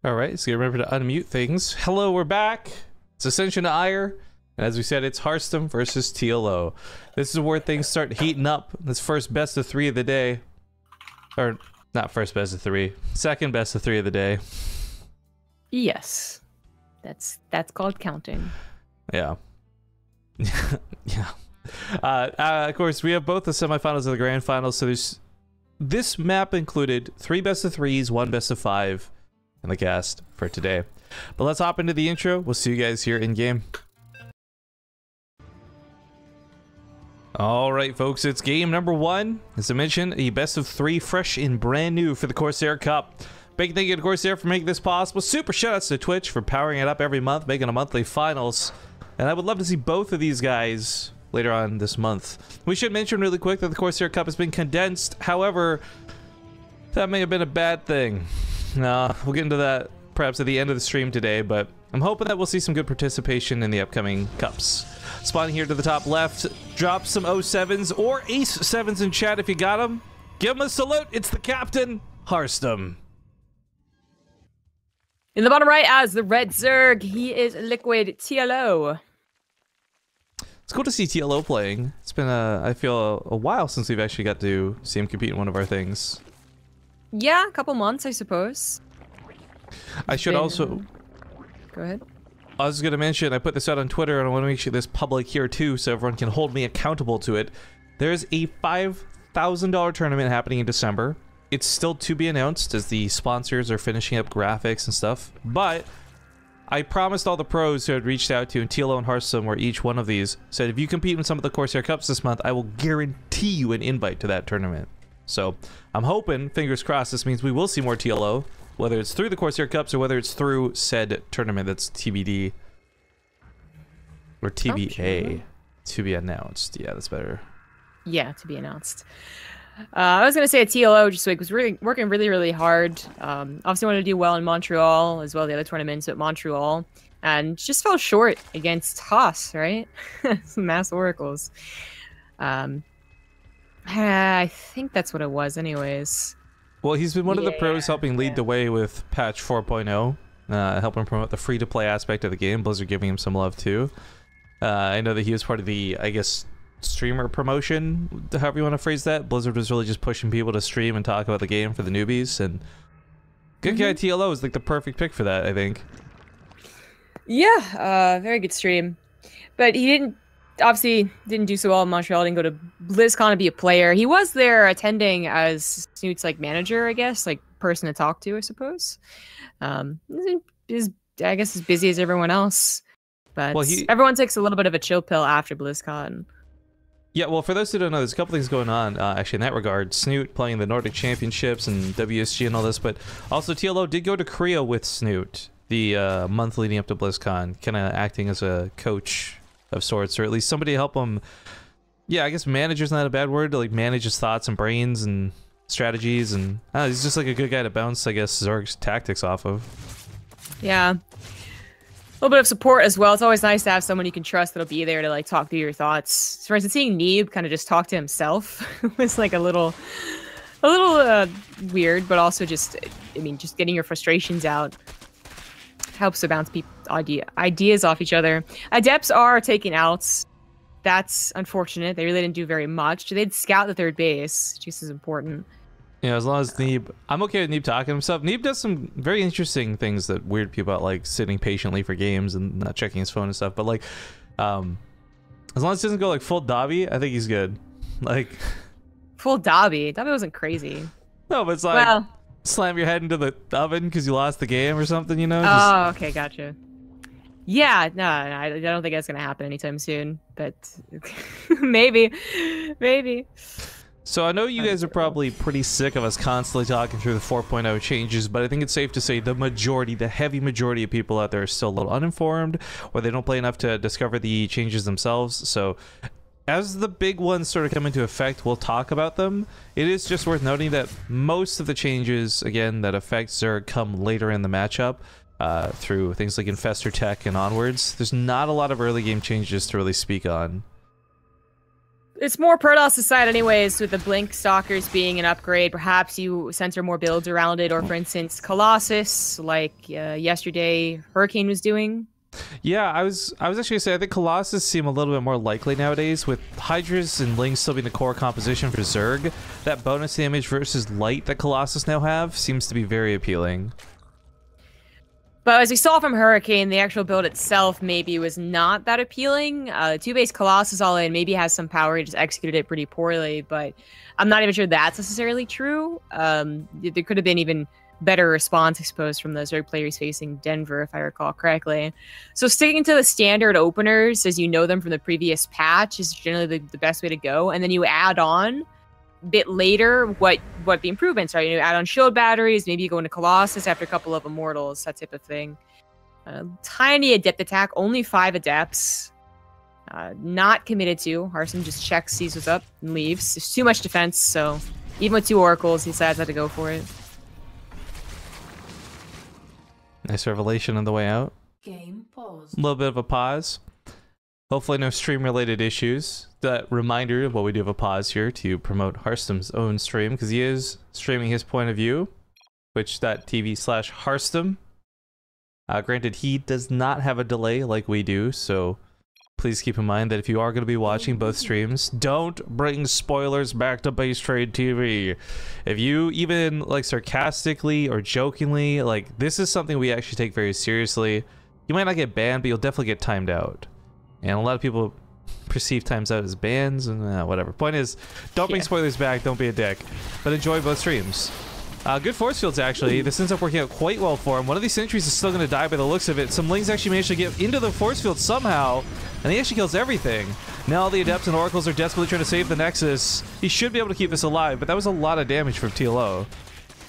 Alright, so remember to unmute things. Hello, we're back. It's Ascension to Ire. And as we said, it's Harstem versus TLO. This is where things start heating up. This first best of 3 of the day. Or, not first best of 3. Second best of 3 of the day. Yes. That's called counting. Yeah. Yeah. Of course, we have both the semifinals and the grand finals, so there's... This map included 3 best of 3s, 1 best of 5 in the cast for today. But let's hop into the intro. We'll see you guys here in game. Alright folks, it's game number 1. As I mentioned, a best of 3 fresh and brand new for the Corsair Cup. Big thank you to Corsair for making this possible. Super shoutouts to Twitch for powering it up every month, making a monthly finals. And I would love to see both of these guys later on this month. We should mention really quick that the Corsair Cup has been condensed. However, that may have been a bad thing. We'll get into that perhaps at the end of the stream today, but I'm hoping that we'll see some good participation in the upcoming cups. Spawning here to the top left, drop some 07s or ace 7s in chat if you got them. Give him a salute. It's the captain, Harstem. In the bottom right, as the red Zerg, he is LiquidTLO. It's cool to see TLO playing. It's been, I feel, a while since we've actually got to see him compete in one of our things. Yeah, a couple months, I suppose. I should also... Go ahead. I was going to mention, I put this out on Twitter, and I want to make sure this public here too, so everyone can hold me accountable to it. There's a $5,000 tournament happening in December. It's still to be announced, as the sponsors are finishing up graphics and stuff, but I promised all the pros who had reached out to, and TLO and Harstem were each one of these, said if you compete in some of the Corsair Cups this month, I will guarantee you an invite to that tournament. So I'm hoping, fingers crossed, this means we will see more TLO, whether it's through the Corsair Cups or whether it's through said tournament that's TBD. Or TBA. To be announced. Yeah, that's better. Yeah, to be announced. I was going to say a TLO just like was really working really hard. Obviously wanted to do well in Montreal as well as the other tournaments at Montreal. And just fell short against Haas, right? Some mass oracles. I think that's what it was anyways. Well, he's been one of the pros helping lead the way with patch 4.0, helping promote the free-to-play aspect of the game. Blizzard giving him some love too. I know that he was part of the, I guess, streamer promotion, however you want to phrase that. Blizzard was really just pushing people to stream and talk about the game for the newbies, and good guy TLO is like the perfect pick for that, I think. Yeah, very good stream. But he obviously didn't do so well in Montreal, didn't go to BlizzCon to be a player. He was there attending as Snoot's like manager, I guess, like person to talk to, I suppose. Is I guess as busy as everyone else. But well, everyone takes a little bit of a chill pill after BlizzCon. Yeah, well, for those who don't know, there's a couple things going on, actually, in that regard. Snoot playing the Nordic Championships and WSG and all this, but also TLO did go to Korea with Snoot the month leading up to BlizzCon, kind of acting as a coach of sorts, or at least somebody to help him. Yeah, I guess manager's not a bad word, to like manage his thoughts and brains and strategies, and he's just like a good guy to bounce, I guess, Zerg's tactics off of. Yeah. A little bit of support as well. It's always nice to have someone you can trust that'll be there to like talk through your thoughts. For instance, seeing Neeb kind of just talk to himself was like a little weird, but also just, I mean, just getting your frustrations out helps to bounce ideas off each other. Adepts are taking outs. That's unfortunate. They really didn't do very much. They'd scout the third base, just as important. Yeah, as long as Neeb... I'm okay with Neeb talking to himself. Neeb does some very interesting things that weird people out, like sitting patiently for games and not checking his phone and stuff. But like, as long as he doesn't go like full Dobby, I think he's good. Like... Full Dobby? Dobby wasn't crazy. No, but it's like... Well, slam your head into the oven because you lost the game or something, you know? Oh, okay, gotcha. Yeah, no, I don't think that's gonna happen anytime soon, but maybe. So I know you guys are probably pretty sick of us constantly talking through the 4.0 changes, but I think it's safe to say the heavy majority of people out there are still a little uninformed, or they don't play enough to discover the changes themselves. So as the big ones sort of come into effect, we'll talk about them. It is just worth noting that most of the changes, again, that affect Zerg come later in the matchup, through things like Infestor Tech and onwards. There's not a lot of early game changes to really speak on. It's more Protoss side anyways, with the Blink Stalkers being an upgrade. Perhaps you center more builds around it, or for instance, Colossus, like yesterday Hurricane was doing. Yeah, I was actually gonna say I think Colossus seem a little bit more likely nowadays, with Hydras and Lings still being the core composition for Zerg. That bonus damage versus light that Colossus now have seems to be very appealing. But as we saw from Hurricane, the actual build itself maybe was not that appealing. 2-base Colossus all in maybe has some power, he just executed it pretty poorly, but I'm not even sure that's necessarily true. There could have been even better response, I suppose, from the Zerg players facing Denver, if I recall correctly. So sticking to the standard openers, as you know them from the previous patch, is generally the best way to go. And then you add on bit later what the improvements are. You know, add on shield batteries, maybe you go into Colossus after a couple of Immortals, that type of thing. Tiny adept attack, only 5 adepts. Not committed to. Harstem just checks, sees what's up, and leaves. There's too much defense, so even with 2 Oracles, he decides not to go for it. Nice revelation on the way out. Game pause. A little bit of a pause. Hopefully no stream-related issues. That reminder, well, we do have a pause here to promote Harstem's own stream, because he is streaming his point of view. Twitch.tv/Harstem. Granted, he does not have a delay like we do, so please keep in mind that if you are going to be watching both streams, don't bring spoilers back to BaseTradeTV. If you even, like, sarcastically or jokingly, like, this is something we actually take very seriously. You might not get banned, but you'll definitely get timed out. And a lot of people perceive times out as bans and whatever. Point is, don't bring spoilers back, don't be a dick, but enjoy both streams. Good force fields, actually. This ends up working out quite well for him. One of these sentries is still going to die by the looks of it. Some Lings actually managed to get into the force field somehow, and he actually kills everything. Now all the Adepts and Oracles are desperately trying to save the Nexus. He should be able to keep this alive, but that was a lot of damage from TLO.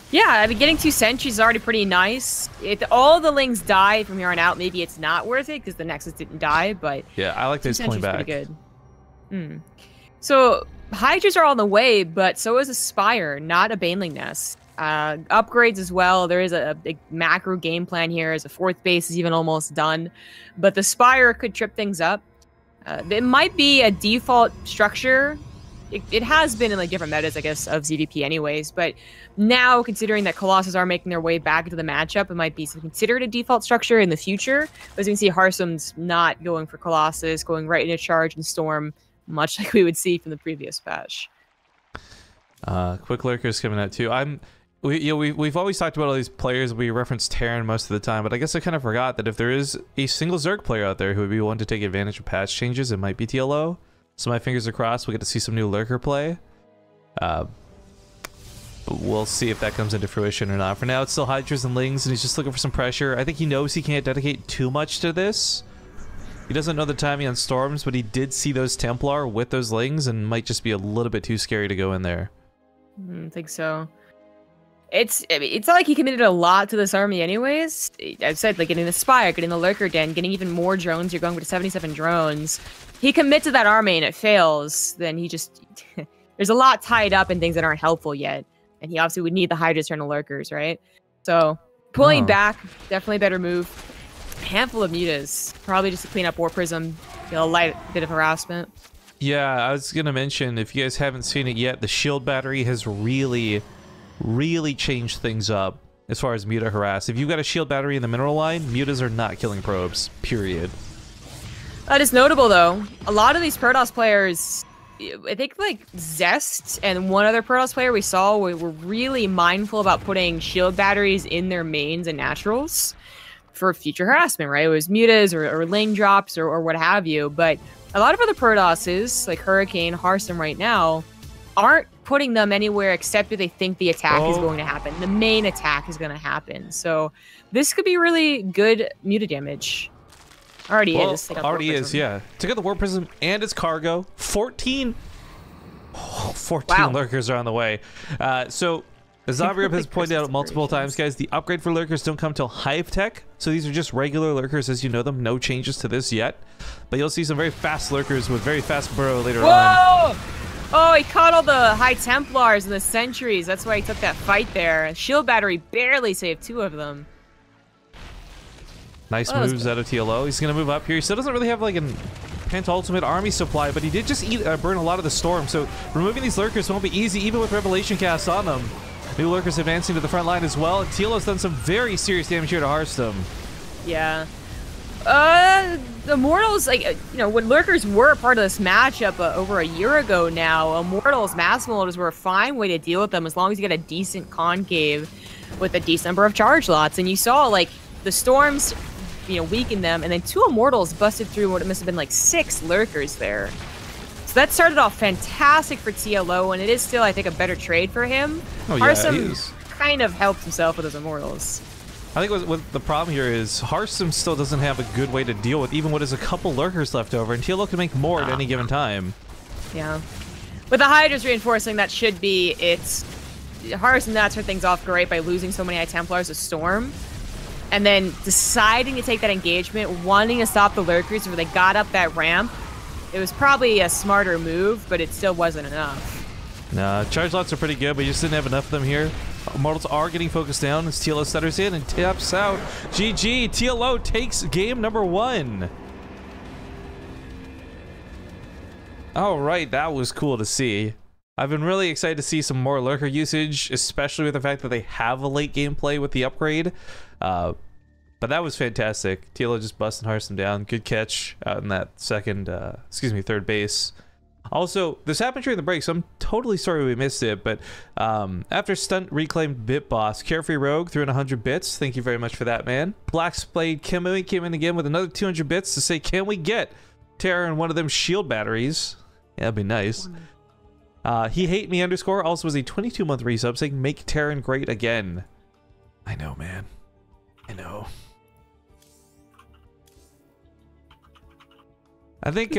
Yeah, I mean, getting 2 sentries is already pretty nice. If all the Lings die from here on out, maybe it's not worth it, because the Nexus didn't die, but... Yeah, I like this pulling back. Pretty good. So, Hydras are on the way, but so is a Spire, not a Baneling Nest. Upgrades as well. There is a big macro game plan here, as a 4th base is even almost done, but the Spire could trip things up. It might be a default structure. It has been in like different metas, I guess, of ZVP anyways, but now considering that Colossus are making their way back into the matchup, it might be considered a default structure in the future. But as you can see, Harstem's not going for Colossus, going right into Charge and Storm, much like we would see from the previous patch. Quick Lurkers coming out too. We've always talked about all these players. We reference Terran most of the time, but I guess I kind of forgot that if there is a single Zerg player out there who would be one to take advantage of patch changes, it might be TLO. So my fingers are crossed. We get to see some new Lurker play. But we'll see if that comes into fruition or not. For now, it's still Hydras and Lings, and he's just looking for some pressure. I think he knows he can't dedicate too much to this. He doesn't know the timing on Storms, but he did see those Templar with those Lings, and might just be a little bit too scary to go in there. I think so. It's not like he committed a lot to this army anyways. I've said, like, getting the Spire, getting the Lurker Den, getting even more drones. You're going for 77 drones. He commits to that army and it fails, then he just... There's a lot tied up in things that aren't helpful yet. And he obviously would need the Hydras turn to Lurkers, right? So, pulling back, definitely a better move. A handful of mutas, probably just to clean up War Prism, a light bit of harassment. Yeah, I was going to mention, if you guys haven't seen it yet, the shield battery has really changed things up as far as muta harass. If you've got a shield battery in the mineral line, mutas are not killing probes, period. That is notable, though. A lot of these Protoss players, I think, like, Zest and one other Protoss player we saw were really mindful about putting shield batteries in their mains and naturals for future harassment, right? It was mutas or lane drops or what have you, but a lot of other Protosses, like Hurricane, Harstem right now, aren't putting them anywhere except if they think the attack is going to happen. The main attack is going to happen. So this could be really good muta damage. Already is, yeah. Took out the Warp Prism and its cargo. 14 Lurkers are on the way. So, as Zavrib has pointed out multiple times, guys, the upgrade for Lurkers don't come till Hive Tech. So these are just regular Lurkers as you know them. No changes to this yet. But you'll see some very fast Lurkers with very fast burrow later on. Oh, he caught all the High Templars and the Sentries. That's why he took that fight there. Shield Battery barely saved 2 of them. Nice moves out of TLO. He's going to move up here. He still doesn't really have like Penta-ultimate army supply, but he did just burn a lot of the storm, so removing these lurkers won't be easy, even with Revelation cast on them. New lurkers advancing to the front line as well, and TLO's done some very serious damage here to Harstem. Yeah. The Immortals, like, you know, when lurkers were part of this matchup over a year ago now, Immortals, Mass Motors were a fine way to deal with them as long as you get a decent concave with a decent number of charge lots. And you saw, like, the storms, you know, weaken them, and then 2 Immortals busted through what it must have been like 6 lurkers there. So that started off fantastic for TLO, and it is still, I think, a better trade for him. Oh, yeah, Harstem kind of helped himself with his Immortals. I think what the problem here is Harstem still doesn't have a good way to deal with, even when there's a couple lurkers left over, and TLO can make more at any given time. Yeah. With the Hydra's reinforcing, that should be it's Harstem that turned things off great by losing so many Templars of Storm. And then deciding to take that engagement, wanting to stop the lurkers before they got up that ramp. It was probably a smarter move, but it still wasn't enough. Nah, charge lots are pretty good, but you just didn't have enough of them here. Immortals are getting focused down as TLO setters in and taps out. GG, TLO takes game number 1. All right, that was cool to see. I've been really excited to see some more lurker usage, especially with the fact that they have a late game play with the upgrade. But that was fantastic. TLO just busting Harstem down. Good catch out in that third base. Also, this happened during the break, so I'm totally sorry we missed it, but after Stunt reclaimed Bit Boss, Carefree Rogue threw in 100 bits. Thank you very much for that, man. Black Spade Kimui came in again with another 200 bits to say, can we get Terra in one of them shield batteries? Yeah, that'd be nice. He Hate Me _ also was a 22-month resub saying, make Terran great again. I know, man. I know. I think,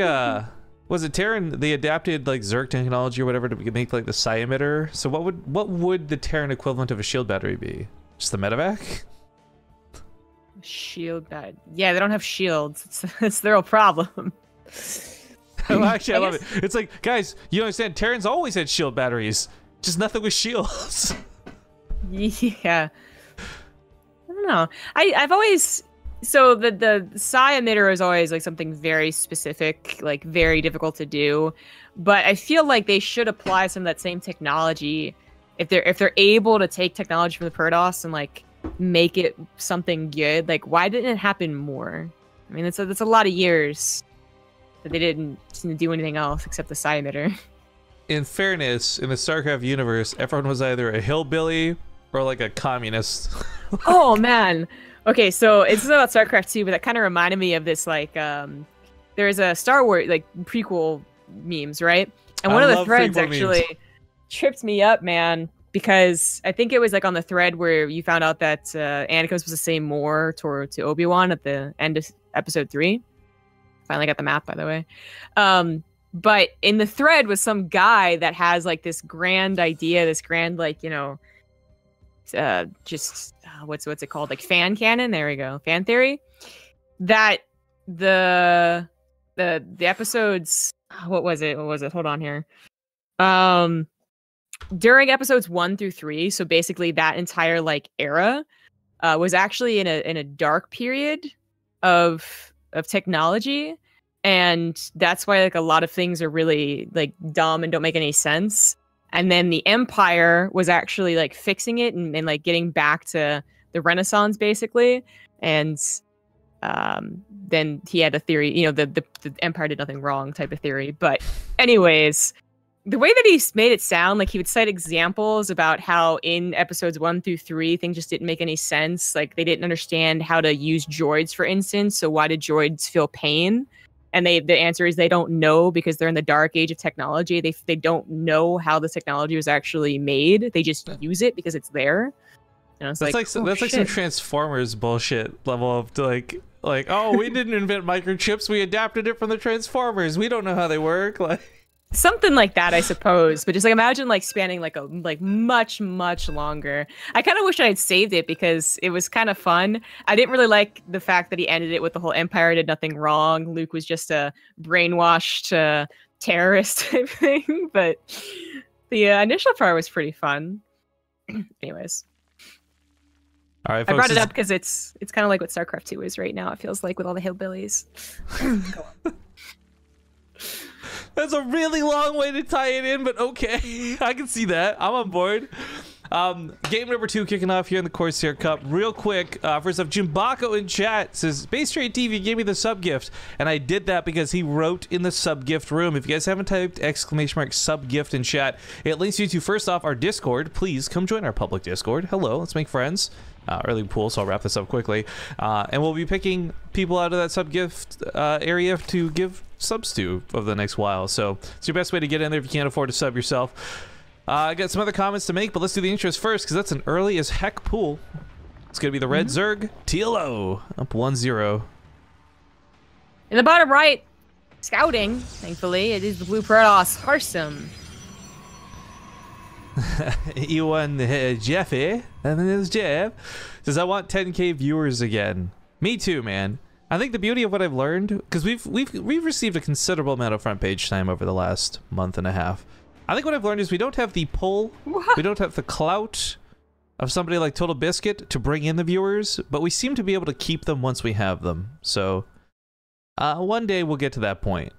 was it Terran, they adapted like Zerg technology or whatever to make like the psi emitter? So what would the Terran equivalent of a shield battery be? Just the medevac? Shield battery. Yeah, they don't have shields. It's their real problem. Oh, actually, I love it. It's like, guys, you understand, Terrans always had shield batteries. Just nothing with shields. Yeah. I don't know. I've always... So the psi emitter is always like something very specific, like very difficult to do. But I feel like they should apply some of that same technology if they're able to take technology from the Protoss and like make it something good. Like, why didn't it happen more? I mean, that's a lot of years that they didn't do anything else except the psi emitter. In fairness, in the Starcraft universe, everyone was either a hillbilly or like a communist. Oh man. Okay, so it's about Starcraft 2, but that kind of reminded me of this, like, there's a Star Wars, like, prequel memes, right? And one of the threads actually tripped me up, man, because I think it was, like, on the thread where you found out that Anakin was supposed to say more to Obi-Wan at the end of episode 3. Finally got the map, by the way. But in the thread was some guy that has, like, this grand idea, this grand, like, you know, what's it called, like fan canon, there we go, fan theory, that the episodes, what was it hold on here, during episodes 1 through 3, so basically that entire like era was actually in a dark period of technology, and that's why like a lot of things are really like dumb and don't make any sense. And then the Empire was actually like fixing it and like getting back to the Renaissance basically. And then he had a theory, you know, the Empire did nothing wrong type of theory. But anyways, the way that he made it sound, like he would cite examples about how in episodes 1 through 3, things just didn't make any sense. Like they didn't understand how to use droids, for instance. So why did droids feel pain? And the answer is they don't know because they're in the dark age of technology. They don't know how the technology was actually made. They just use it because it's there. You know, it's that's like some Transformers bullshit level of like oh, we didn't invent microchips, we adapted it from the Transformers. We don't know how they work. Like something like that, I suppose. But just like imagine like spanning like much longer. I kind of wish I had saved it because it was kind of fun. I didn't really like the fact that he ended it with the whole Empire did nothing wrong. Luke was just a brainwashed terrorist type thing. But the initial part was pretty fun. Anyways. All right, folks, I brought it up because it's kind of like what StarCraft 2 is right now. It feels like with all the hillbillies. Go on. That's a really long way to tie it in, but okay. I can see that. I'm on board. Game number 2 kicking off here in the Corsair Cup. Real quick, first off, Jimbako in chat says, BaseTradeTV gave me the sub gift, and I did that because he wrote in the sub gift room. If you guys haven't typed ! sub gift in chat, it links you to, first off, our Discord. Please come join our public Discord. Hello, let's make friends. Early pool, so I'll wrap this up quickly. And we'll be picking people out of that sub gift area to give subs to over the next while. So it's your best way to get in there if you can't afford to sub yourself. I got some other comments to make, but let's do the intros first because that's an early as heck pool. It's going to be the red Zerg, TLO, up 1-0. In the bottom right, scouting, thankfully, it is the blue Protoss, Harstem. E1 Jeffy, and then there's Jeff, says, I want 10K viewers again. Me too, man. I think the beauty of what I've learned, because we've received a considerable amount of front page time over the last month and a half. I think what I've learned is we don't have the pull, we don't have the clout of somebody like Total Biscuit to bring in the viewers, but we seem to be able to keep them once we have them. So one day we'll get to that point.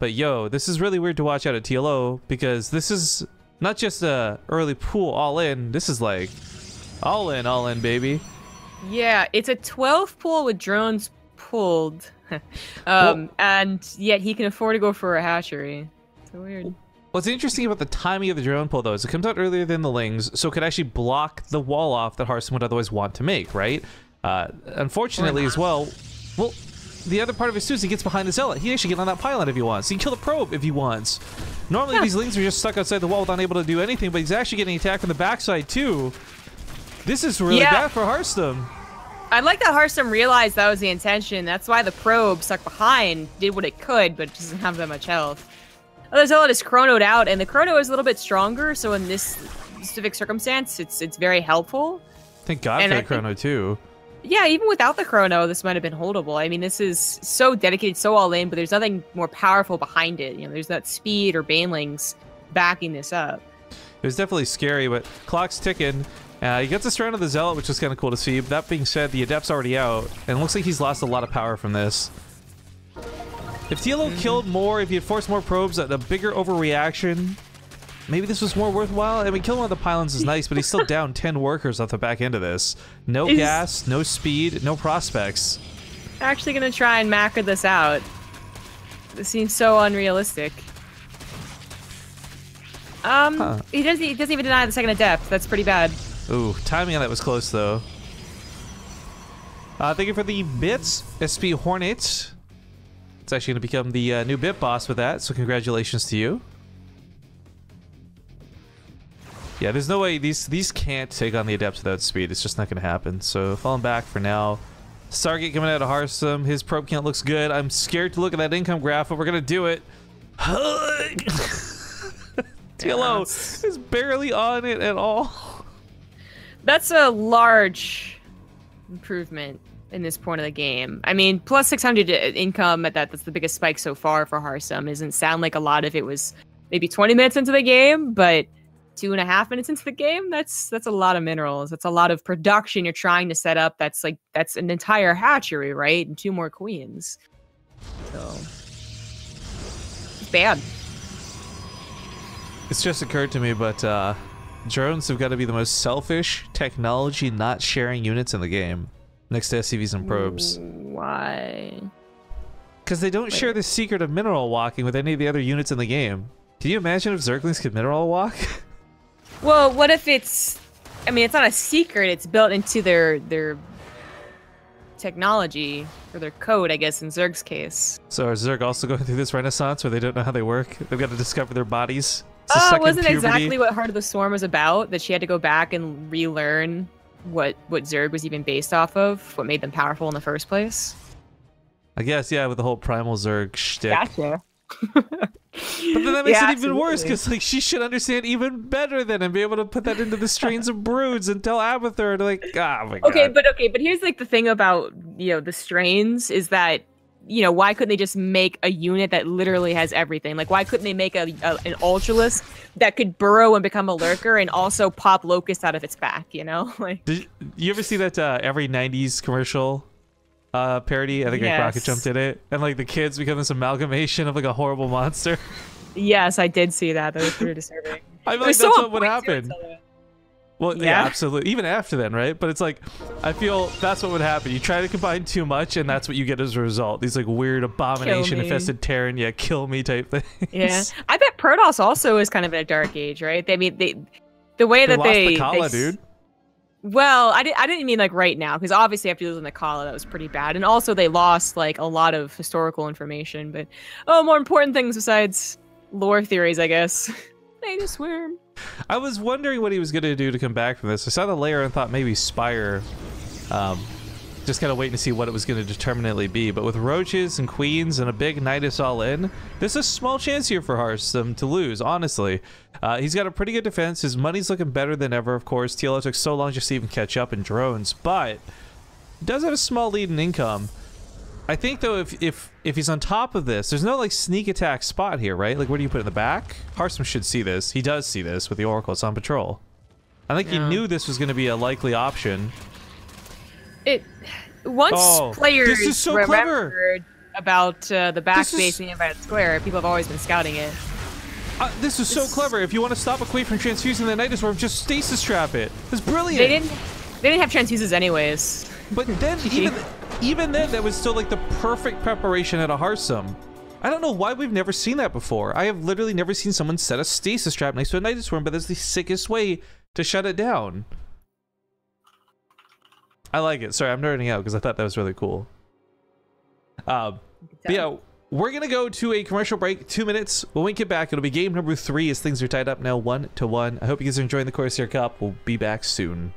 But yo, this is really weird to watch out at TLO because this is not just a early pool all in, this is like all in, baby. Yeah, it's a 12 pool with drones pulled. And yet he can afford to go for a hatchery. So weird. What's interesting about the timing of the drone pull, though, is it comes out earlier than the Lings, so it could actually block the wall off that Harstem would otherwise want to make, right? Unfortunately, as well, the other part of his too is he gets behind the Zealot. He can actually get on that pylon if he wants. He can kill the probe if he wants. Normally, these Lings are just stuck outside the wall, unable to do anything, but he's actually getting attacked from the backside, too. This is really bad for Harstem. I like that Harstem realized that was the intention. That's why the probe stuck behind, did what it could, but it doesn't have that much health. The Zealot is chronoed out, and the chrono is a little bit stronger, so in this specific circumstance, it's very helpful. Thank God for the chrono, too. Yeah, even without the chrono, this might have been holdable. I mean, this is so dedicated, so all in, but there's nothing more powerful behind it. You know, there's that speed or banelings backing this up. It was definitely scary, but clock's ticking. He gets a surround of the Zealot, which is kind of cool to see. But that being said, the Adept's already out, and it looks like he's lost a lot of power from this. If TLO killed more, if he had forced more probes at a bigger overreaction, maybe this was more worthwhile. I mean, killing one of the pylons is nice, but he's still down 10 workers off the back end of this. No gas, no speed, no prospects. Actually gonna try and macro this out. This seems so unrealistic. He doesn't even deny the second Adept. That's pretty bad. Ooh, timing on that was close, though. Thank you for the bits, SP Hornet. It's actually going to become the new bit boss with that, so congratulations to you. Yeah, there's no way these can't take on the Adepts without speed. It's just not going to happen. So falling back for now. Stargate coming out of Harstem. His probe count looks good. I'm scared to look at that income graph, but we're going to do it. TLO is barely on it at all. That's a large improvement in this point of the game. I mean, plus 600 income at that's the biggest spike so far for Harstem. Doesn't sound like a lot if it was maybe 20 minutes into the game, but 2.5 minutes into the game, that's a lot of minerals. That's a lot of production you're trying to set up. That's an entire hatchery, right? And 2 more queens. So it's bad. It's just occurred to me, but drones have got to be the most selfish technology not sharing units in the game. Next to SCVs and probes. Why? Because they don't share the secret of mineral walking with any of the other units in the game. Can you imagine if Zerglings could mineral walk? Well, what if it's... I mean, it's not a secret. It's built into their technology, or their code, I guess, in Zerg's case. So are Zerg also going through this renaissance where they don't know how they work? They've got to discover their bodies? Oh, wasn't exactly what Heart of the Swarm was about? That she had to go back and relearn what Zerg was even based off of? What made them powerful in the first place? I guess, yeah, with the whole Primal Zerg shtick. Gotcha. But then that makes it even worse, because like she should understand even better than and be able to put that into the strains of broods and tell Abathur to like, oh my god. Okay, but here's like the thing about, you know, the strains is that, you know, why couldn't they just make a unit that literally has everything? Like, why couldn't they make an Ultralisk that could burrow and become a lurker and also pop Locust out of its back, you know? Like, did you ever see that every 90s commercial parody. I think like Rocket Yes. jumped in it, and like the kids become this amalgamation of like a horrible monster. Yes, I did see that. That was pretty disturbing. I feel It like was that's so what would on point, too, happen. until then. Well, yeah, absolutely. Even after then, right? But it's like, I feel that's what would happen. You try to combine too much, and that's what you get as a result. These like weird abomination-infested Terran, yeah, kill me type things. Yeah, I bet Protoss also is kind of in a dark age, right? I mean, the way that lost they the Kala, dude. Well, I didn't mean like right now, because obviously after losing the Kala, that was pretty bad, and also they lost like a lot of historical information. But more important things besides lore theories, I guess. They just worm. I was wondering what he was going to do to come back from this. I saw the layer and thought maybe Spire. Just kind of waiting to see what it was going to determinately be. But with Roaches and Queens and a big Nidus all in, there's a small chance here for Harstem to lose, honestly. He's got a pretty good defense. His money's looking better than ever, of course. TLO took so long just to even catch up in drones, but he does have a small lead in income. I think, though, if he's on top of this, there's no, like, sneak attack spot here, right? Like, where do you put it in the back? Harstem should see this. He does see this with the Oracle. It's on patrol. I think he knew this was going to be a likely option. Once players this is so remembered about the back basing of that square, people have always been scouting it. This is so clever. If you want to stop a Queen from transfusing the Nidus Orb, just stasis trap it. That's brilliant. They didn't have transfuses anyways. But then, even then, that was still like the perfect preparation at a Harstem. I don't know why we've never seen that before. I have literally never seen someone set a stasis trap next to a Nidus Worm, but that's the sickest way to shut it down. I like it. Sorry, I'm nerding out because I thought that was really cool. But yeah, we're going to go to a commercial break. 2 minutes. When we get back, it'll be game number 3 as things are tied up now 1-1. I hope you guys are enjoying the Corsair Cup. We'll be back soon.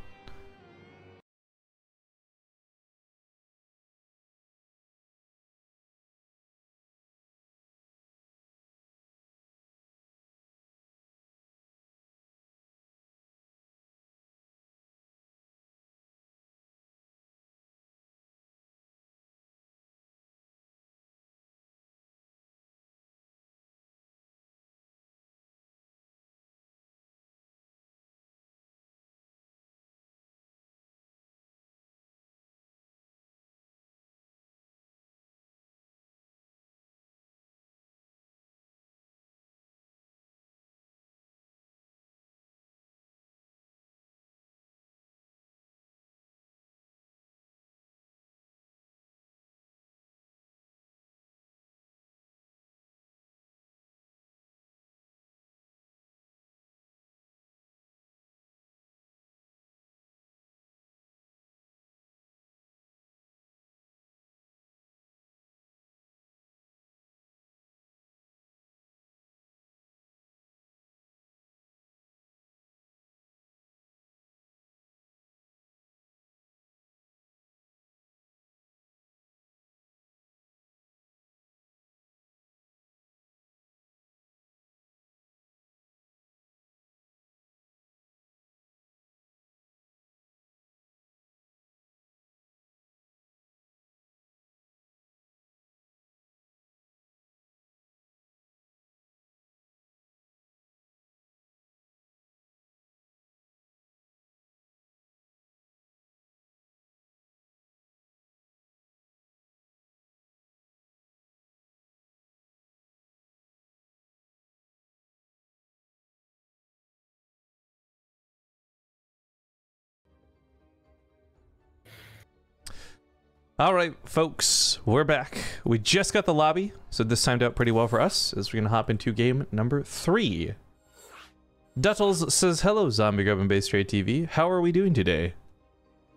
All right, folks, we're back. We just got the lobby, so this timed out pretty well for us as we're going to hop into game number 3. Duttles says, hello, Zombie Grub and BaseTradeTV. How are we doing today?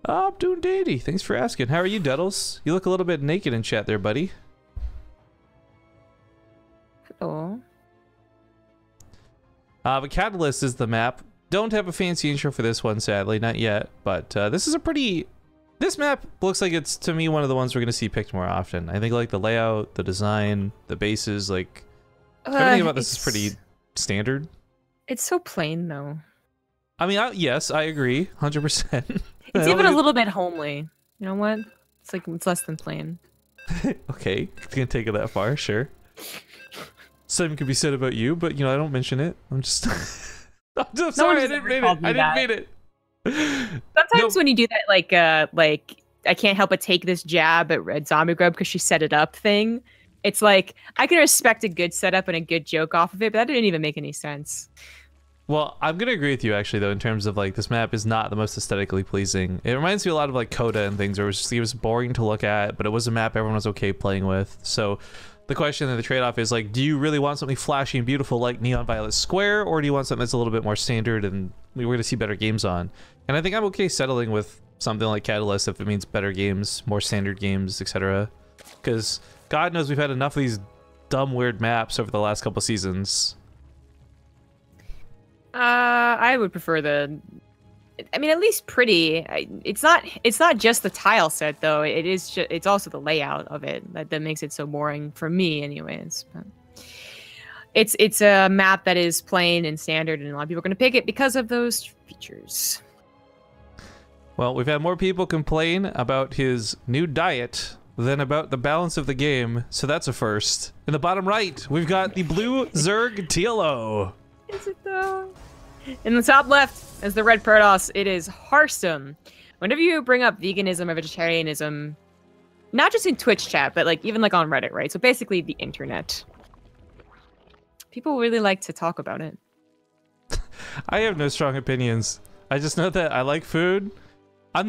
I'm doing dandy. Thanks for asking. How are you, Duttles? You look a little bit naked in chat there, buddy. Oh. But Catalyst is the map. Don't have a fancy intro for this one, sadly. Not yet. But this is a pretty... This map looks like it's, to me, one of the ones we're going to see picked more often. I think like the layout, the design, the bases, like... everything about this is pretty standard. It's so plain, though. I mean, yes, I agree. 100%. It's even a little bit homely. You know what? It's like, it's less than plain. Okay, gonna take it that far, sure. Same could be said about you, but, you know, I don't mention it. I'm just... I'm sorry, I didn't mean it. I didn't mean it. Sometimes when you do that, like I can't help but take this jab at Red Zombie Grub because she set it up thing. It's like, I can respect a good setup and a good joke off of it, but that didn't even make any sense. Well, I'm going to agree with you, actually, though, in terms of, like, this map is not the most aesthetically pleasing. It reminds me a lot of, like, Coda and things, where it was boring to look at, but it was a map everyone was okay playing with. So the question and the trade-off is, like, do you really want something flashy and beautiful like Neon Violet Square, or do you want something that's a little bit more standard and we're going to see better games on? And I think I'm okay settling with something like Catalyst if it means better games, more standard games, etc. Because God knows we've had enough of these dumb, weird maps over the last couple seasons. I would prefer the. I mean, at least pretty. It's not just the tile set though. It's also the layout of it that makes it so boring for me, anyways. But it's a map that is plain and standard, and a lot of people are going to pick it because of those features. Well, we've had more people complain about his new diet than about the balance of the game, so that's a first. In the bottom right, we've got the blue Zerg TLO. Is it though? In the top left, as the red Protoss, it is Harstem. Whenever you bring up veganism or vegetarianism, not just in Twitch chat, but like even like on Reddit, right? So basically the internet. People really like to talk about it. I have no strong opinions. I just know that I like food. I'm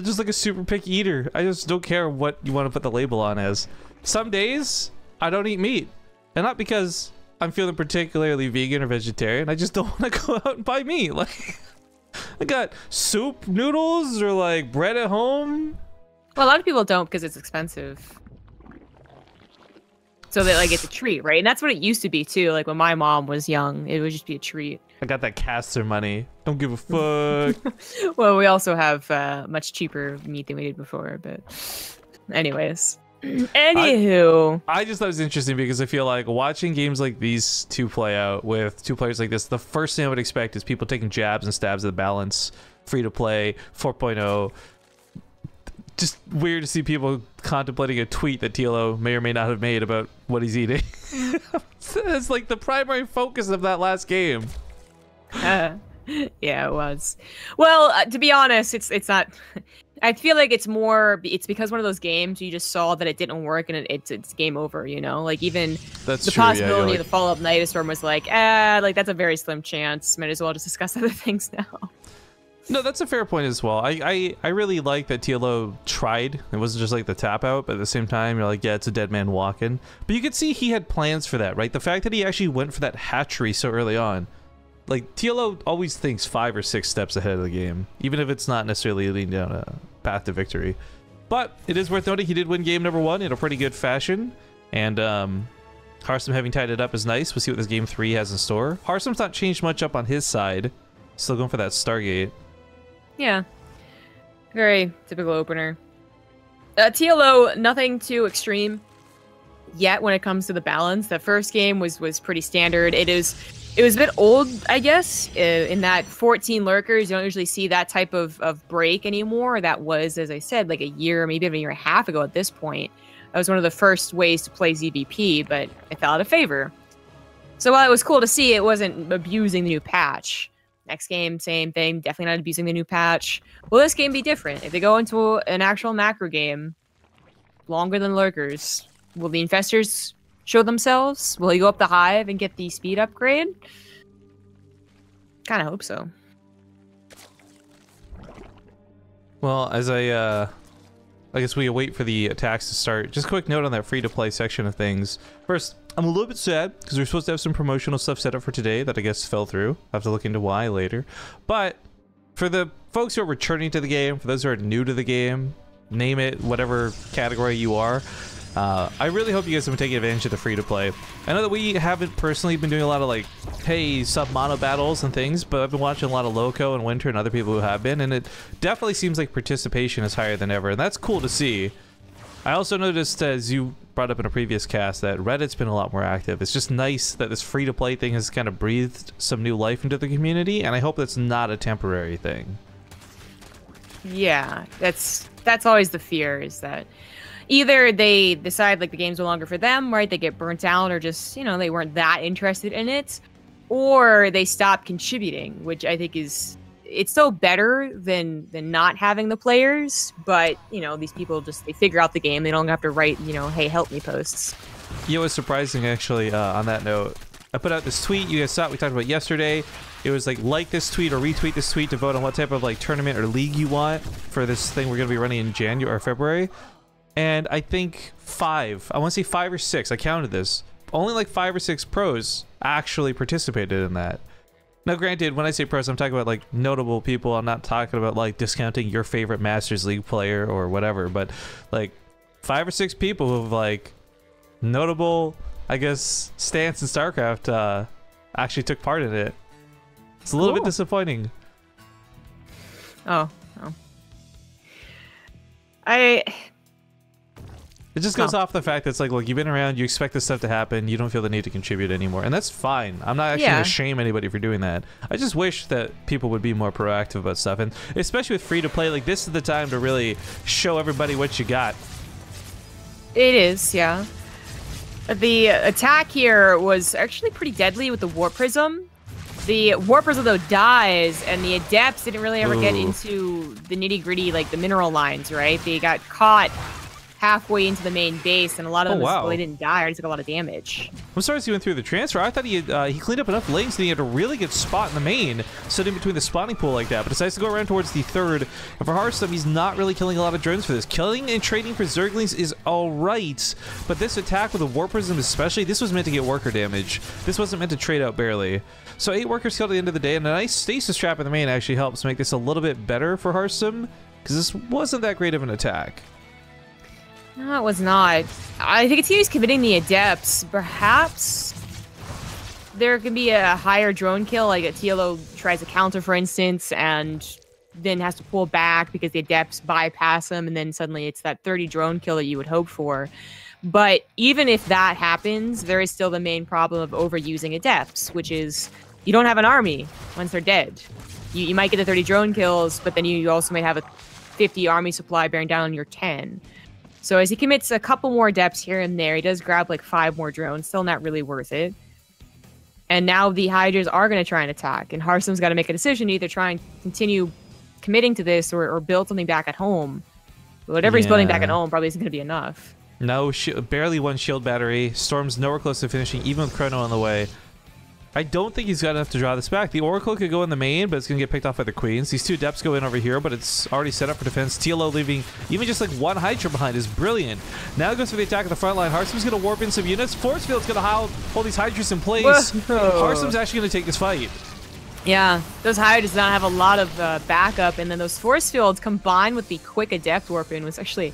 just like a super picky eater. I just don't care what you want to put the label on as. Some days, I don't eat meat. And not because I'm feeling particularly vegan or vegetarian. I just don't want to go out and buy meat. Like, I got soup noodles or like bread at home. Well, a lot of people don't because it's expensive. So they like it's a treat, right? And that's what it used to be too. Like when my mom was young, it would just be a treat. I got that caster money. Don't give a fuck. Well, we also have much cheaper meat than we did before, but anyways. Anywho. I just thought it was interesting because I feel like watching games like these two play out with two players like this, the first thing I would expect is people taking jabs and stabs at the balance, free to play, 4.0. Just weird to see people contemplating a tweet that TLO may or may not have made about what he's eating. It's like the primary focus of that last game. Yeah, it was. Well, to be honest, it's not. I feel like it's because one of those games you just saw that it didn't work and it's game over, you know? Like even that's the true, possibility yeah, of the follow-up Night Storm was like that's a very slim chance. Might as well just discuss other things now. No, that's a fair point as well. I really like that TLO tried. It wasn't just like the tap out, but at the same time, you're like, yeah, it's a dead man walking. But you could see he had plans for that, right? The fact that he actually went for that hatchery so early on. Like, TLO always thinks 5 or 6 steps ahead of the game, even if it's not necessarily leading down a path to victory. But it is worth noting he did win game number 1 in a pretty good fashion. And Harstem having tied it up is nice. We'll see what this game 3 has in store. Harstem's not changed much up on his side. Still going for that Stargate. Yeah. Very typical opener. TLO, nothing too extreme yet when it comes to the balance. The first game was pretty standard. It was a bit old, I guess, in that 14 lurkers. You don't usually see that type of break anymore. That was, as I said, like a year, maybe even a year and a half ago at this point. That was one of the first ways to play ZVP, but it fell out of favor. So while it was cool to see, it wasn't abusing the new patch. Next game, same thing, definitely not abusing the new patch. Will this game be different? If they go into an actual macro game, longer than lurkers, will the infestors show themselves? Will he go up the hive and get the speed upgrade? Kind of hope so. Well, as I guess we wait for the attacks to start. Just a quick note on that free-to-play section of things. First, I'm a little bit sad because we were supposed to have some promotional stuff set up for today that I guess fell through. I'll have to look into why later. But for the folks who are returning to the game, for those who are new to the game, name it, whatever category you are, I really hope you guys have been taking advantage of the free-to-play. I know that we haven't personally been doing a lot of like, hey, sub-mono battles and things, but I've been watching a lot of Loco and Winter and other people who have been, and it definitely seems like participation is higher than ever, and that's cool to see. I also noticed, as you brought up in a previous cast, that Reddit's been a lot more active. It's just nice that this free-to-play thing has kind of breathed some new life into the community, and I hope that's not a temporary thing. Yeah, that's always the fear, is that either they decide like the game's no longer for them, right? They get burnt out, or just, you know, they weren't that interested in it, or they stop contributing, which I think is it's still better than not having the players, but you know, these people just, they figure out the game. They don't have to write, you know, hey, help me posts. You know, it was surprising actually, on that note. I put out this tweet, you guys saw it, we talked about yesterday. It was like this tweet or retweet this tweet to vote on what type of like tournament or league you want for this thing we're gonna be running in January or February. And I think I want to say 5 or 6, I counted this. Only like 5 or 6 pros actually participated in that. Now granted, when I say pros, I'm talking about like notable people. I'm not talking about like discounting your favorite Masters League player or whatever, but like 5 or 6 people who have like notable, I guess, stance in Starcraft actually took part in it. It's a little bit disappointing. Oh. It just goes off the fact that it's like, look, you've been around, you expect this stuff to happen, you don't feel the need to contribute anymore. And that's fine. I'm not actually going to shame anybody for doing that. I just wish that people would be more proactive about stuff. And especially with free-to-play, like, this is the time to really show everybody what you got. It is, yeah. The attack here was actually pretty deadly with the Warp Prism. The Warp Prism, though, dies, and the Adepts didn't really ever get into the nitty-gritty, like the mineral lines, right? They got caught halfway into the main base, and a lot of them, well, they didn't die, or took a lot of damage. I'm sorry he went through the transfer. I thought he cleaned up enough lanes that he had a really good spot in the main, sitting between the spawning pool like that, but decides to go around towards the third. And for Harstem, he's not really killing a lot of drones for this. Killing and trading for Zerglings is alright, but this attack with the Warp Prism especially, this was meant to get worker damage. This wasn't meant to trade out barely. So 8 workers killed at the end of the day, and a nice stasis trap in the main actually helps make this a little bit better for Harstem, because this wasn't that great of an attack. No, it was not. I think it's he was committing the Adepts. Perhaps there can be a higher drone kill, like a TLO tries a counter, for instance, and then has to pull back because the Adepts bypass him, and then suddenly it's that 30 drone kill that you would hope for. But even if that happens, there is still the main problem of overusing Adepts, which is you don't have an army once they're dead. You might get the 30 drone kills, but then you also might have a 50 army supply bearing down on your 10. So as he commits a couple more Adepts here and there, he does grab like 5 more drones, still not really worth it. And now the Hydras are going to try and attack, and Harstem's got to make a decision to either try and continue committing to this or build something back at home. But whatever he's building back at home probably isn't going to be enough. No, barely 1 shield battery. Storm's nowhere close to finishing, even with Chrono on the way. I don't think he's got enough to draw this back. The Oracle could go in the main, but it's going to get picked off by the Queens. These 2 Adepts go in over here, but it's already set up for defense. TLO leaving even just like 1 Hydra behind is brilliant. Now it goes for the attack at the front line. Harstem's going to warp in some units. Force Field's going to hold these Hydras in place. Harstem's actually going to take this fight. Yeah, those Hydras do not have a lot of backup, and then those Force Fields combined with the quick Adept warp in was actually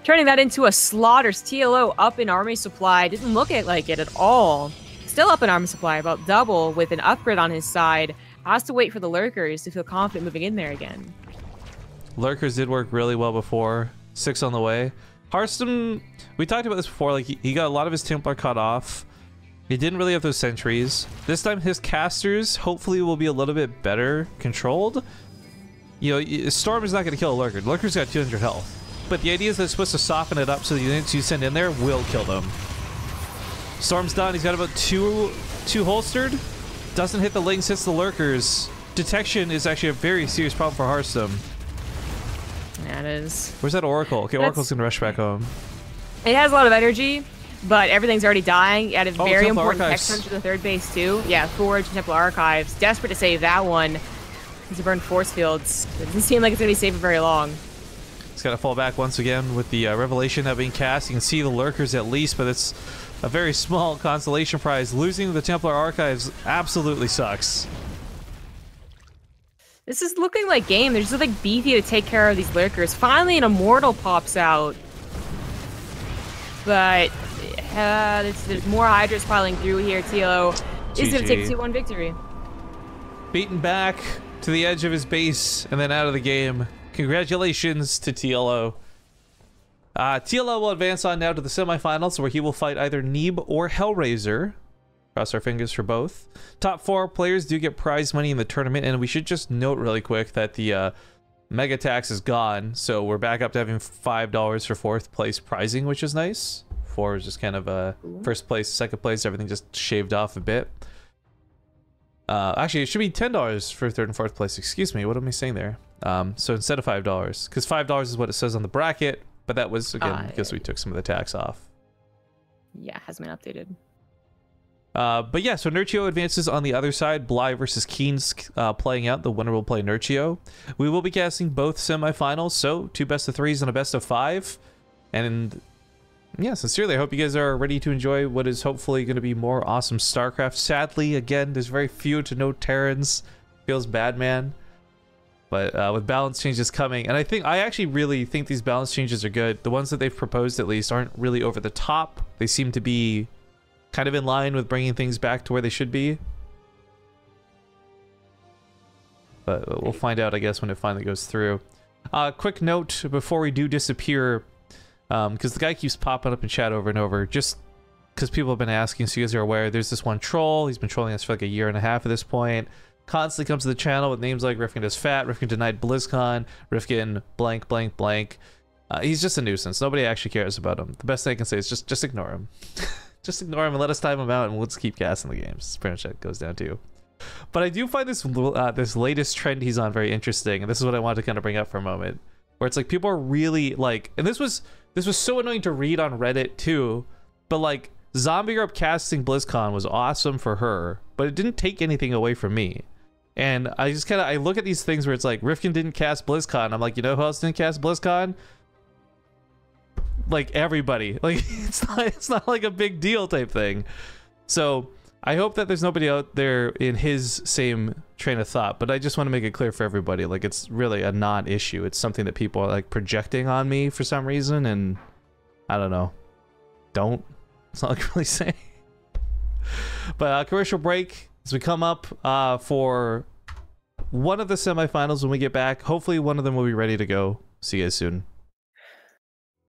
turning that into a slaughters. TLO up in army supply. Didn't look like it at all. Still up in armor supply, about double, with an upgrade on his side. Has to wait for the Lurkers to feel confident moving in there again. Lurkers did work really well before. 6 on the way. Harstem, we talked about this before, like he got a lot of his Templar cut off. He didn't really have those sentries. This time his casters hopefully will be a little bit better controlled. You know, Storm is not going to kill a Lurker. Lurker's got 200 health. But the idea is that it's supposed to soften it up so the units you send in there will kill them. Storm's done. He's got about two holstered. Doesn't hit the links, hits the Lurkers. Detection is actually a very serious problem for Harstem. Yeah, it is. Where's that Oracle? Okay, Oracle's gonna rush back home. It has a lot of energy, but everything's already dying at a very important tech center to the 3rd base too. Yeah, Forge and Templar Archives. Desperate to save that one. He's burn force fields. It doesn't seem like it's gonna be safe for very long. He's gotta fall back once again with the Revelation now being cast. You can see the Lurkers at least, but it's a very small consolation prize. Losing the Templar Archives absolutely sucks. This is looking like game. They're just like beefy to take care of these Lurkers. Finally, an Immortal pops out. But there's more Hydras piling through here. TLO is going to take a 2-1 victory. Beaten back to the edge of his base and then out of the game. Congratulations to TLO. TLO will advance on now to the semifinals, where he will fight either Neeb or Hellraiser. Cross our fingers for both. Top 4 players do get prize money in the tournament, and we should just note really quick that the mega tax is gone, so we're back up to having $5 for 4th place prizing, which is nice. 4 is just kind of 1st place, 2nd place, everything just shaved off a bit. Actually, it should be $10 for third and fourth place. Excuse me, what am I saying there? So instead of $5, because $5 is what it says on the bracket, but that was again because we took some of the tax off. Yeah, hasn't been updated. But yeah, so Nurchio advances on the other side. Bly versus Keen's playing out. The winner will play Nurchio. We will be casting both semifinals, so 2 best of 3s and a best of 5. And yeah, sincerely, I hope you guys are ready to enjoy what is hopefully going to be more awesome StarCraft. Sadly, again, there's very few to no Terrans. Feels bad, man. But with balance changes coming, and I actually really think these balance changes are good. The ones that they've proposed, at least, aren't really over the top. They seem to be kind of in line with bringing things back to where they should be. But we'll find out, I guess, when it finally goes through. Quick note before we do disappear, because the guy keeps popping up in chat over and over, just because people have been asking, so you guys are aware, there's this one troll. He's been trolling us for like a year and a half at this point. Constantly comes to the channel with names like Rifkin is fat, Rifkin denied BlizzCon, Rifkin blank blank blank. He's just a nuisance. Nobody actually cares about him. The best thing I can say is just ignore him. Just ignore him and let us time him out, and we'll just keep casting the games. That's pretty much what it goes down to. But I do find this this latest trend he's on very interesting, and this is what I wanted to kind of bring up for a moment, where it's like people are really like, and this was so annoying to read on Reddit too, but like Zombie Europe casting BlizzCon was awesome for her, but it didn't take anything away from me. And I just kind of, I look at these things where it's like Rifkin didn't cast BlizzCon. I'm like, you know who else didn't cast BlizzCon? Like everybody. Like it's not like a big deal type thing. So I hope that there's nobody out there in his same train of thought, but I just want to make it clear for everybody, like it's really a non-issue. It's something that people are like projecting on me for some reason, and I don't know. It's not like really saying. But commercial break as we come up for one of the semifinals when we get back. Hopefully one of them will be ready to go. See you guys soon.